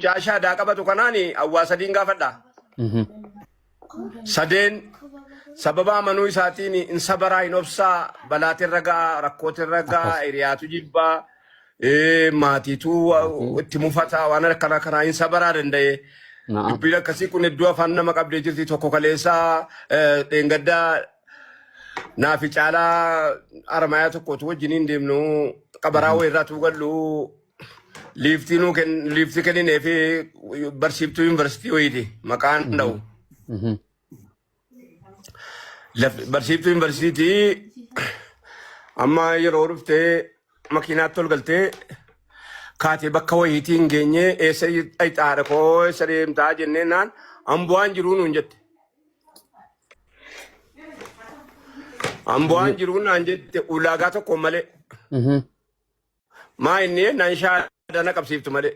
Mucaa daaqabatu kanaani awwaasa diingaa fadhaa. Sadeen sababa amanuu isaatiin in sabaraa hin obsaa balaatirra ga'a rakkootirra ga'a hiriyaatu jibbaa maatiitu itti mufataa waan akkana kanaa hin sabaraa danda'e. Dubbiin akkasii kun iddoo afaan nama qabdee jirti tokko kaleessaa dheengaddaa naafi caalaa armaayaa tokkotu wajjiniin deemnu qabaraa wayirraatu gallu liiftii kenninee fi barsiiftuu yuunivarsiitii wayiiti maqaan dha'u. Barsiiftuu yuunivarsiitii amma yeroo dhuftee makiinaatti ol galtee kaatee bakka wayiitii hin geenye eessa ixaadha koo eessa deemtaa jenneenaan ambu'aan jiruu nuun jette. Ambu'aan jiruu naan jette ulaagaa tokko malee. Maa inni naan shaadana qabsiiftu malee.